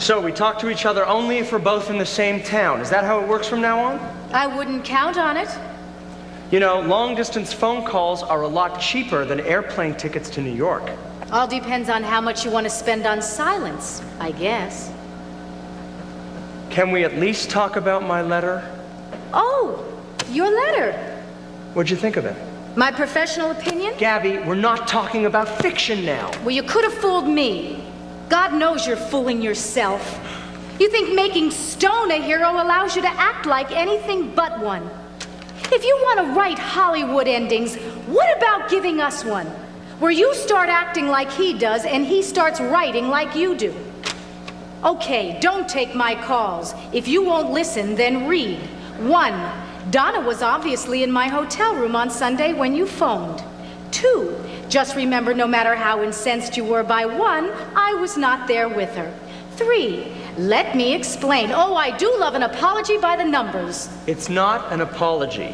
So we talk to each other only if we're both in the same town. Is that how it works from now on? I wouldn't count on it. You know, long-distance phone calls are a lot cheaper than airplane tickets to New York. All depends on how much you want to spend on silence, I guess. Can we at least talk about my letter? Oh, your letter. What'd you think of it? My professional opinion? Gabby, we're not talking about fiction now. Well, you could have fooled me. God knows you're fooling yourself. You think making Stone a hero allows you to act like anything but one. If you want to write Hollywood endings, what about giving us one? Where you start acting like he does and he starts writing like you do. Okay, don't take my calls. If you won't listen, then read. 1, Donna was obviously in my hotel room on Sunday when you phoned. 2, just remember, no matter how incensed you were by one, I was not there with her. 3, let me explain. Oh, I do love an apology by the numbers. It's not an apology.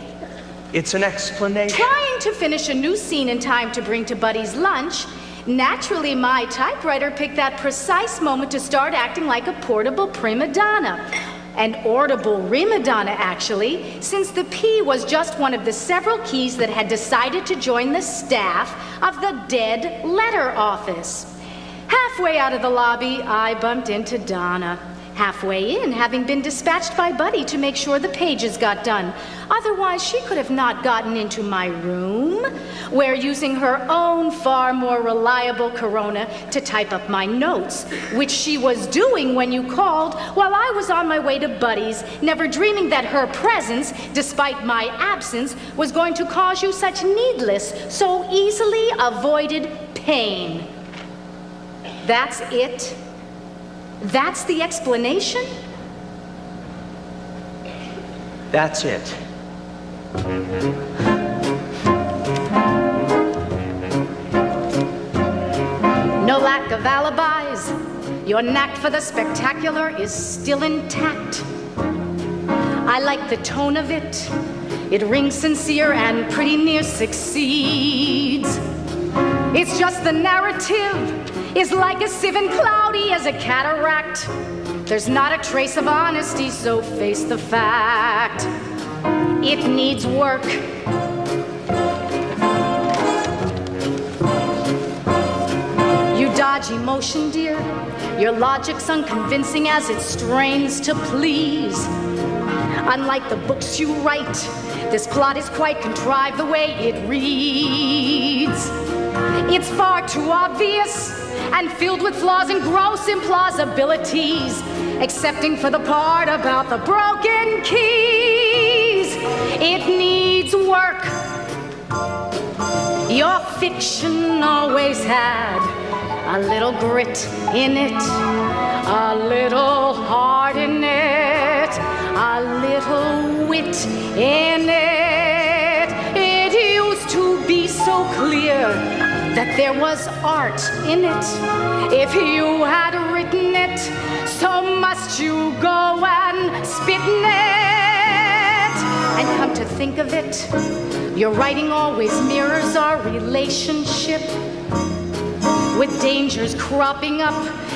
It's an explanation. Trying to finish a new scene in time to bring to Buddy's lunch. Naturally, my typewriter picked that precise moment to start acting like a portable prima donna. An audible rimadonna, actually, since the P was just one of the several keys that had decided to join the staff of the dead letter office. Halfway out of the lobby, I bumped into Donna. Halfway in, having been dispatched by Buddy to make sure the pages got done. Otherwise, she could have not gotten into my room, where using her own far more reliable Corona to type up my notes, which she was doing when you called while I was on my way to Buddy's, never dreaming that her presence, despite my absence, was going to cause you such needless, so easily avoided pain. That's it? That's the explanation? That's it. No lack of alibis. Your knack for the spectacular is still intact. I like the tone of it. It rings sincere and pretty near succeeds. It's just the narrative is like a sieve and cloudy as a cataract. There's not a trace of honesty, so face the fact. It needs work. You dodge emotion, dear. Your logic's unconvincing as it strains to please. Unlike the books you write, this plot is quite contrived the way it reads. It's far too obvious and filled with flaws and gross implausibilities, excepting for the part about the broken keys. It needs work. Your fiction always had a little grit in it, a little heart in it, a little wit in it. It used to be so clear that there was art in it. If you had written it, so must you go and spit in it. And come to think of it, your writing always mirrors our relationship, with dangers cropping up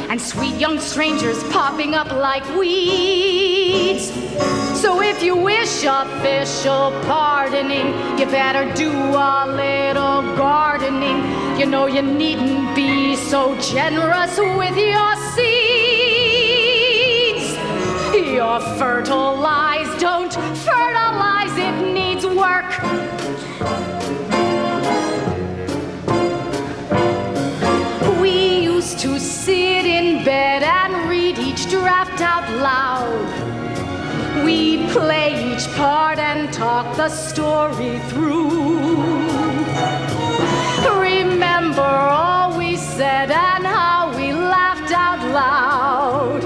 and sweet young strangers popping up like weeds. So if you wish official pardoning, you better do a little gardening. You know you needn't be so generous with your seeds. Your fertile lies don't fertilize, it needs work. We used to sit in bed and read each draft out loud. We'd play each part and talk the story through. Remember all we said and how we laughed out loud.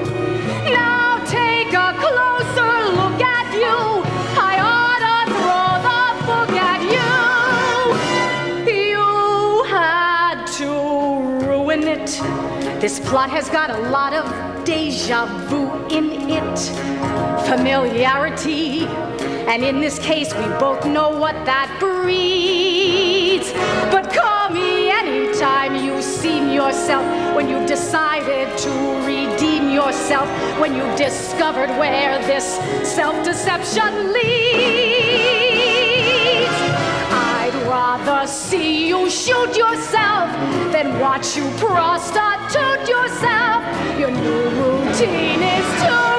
Now take a closer look at you. I ought to throw the book at you. You had to ruin it. This plot has got a lot of deja vu in it. Familiarity. And in this case, we both know what that breeds. But call me anytime you've seen yourself, when you've decided to redeem yourself. yourself when you've discovered where this self-deception leads. I'd rather see you shoot yourself than watch you prostitute yourself. Your new routine is too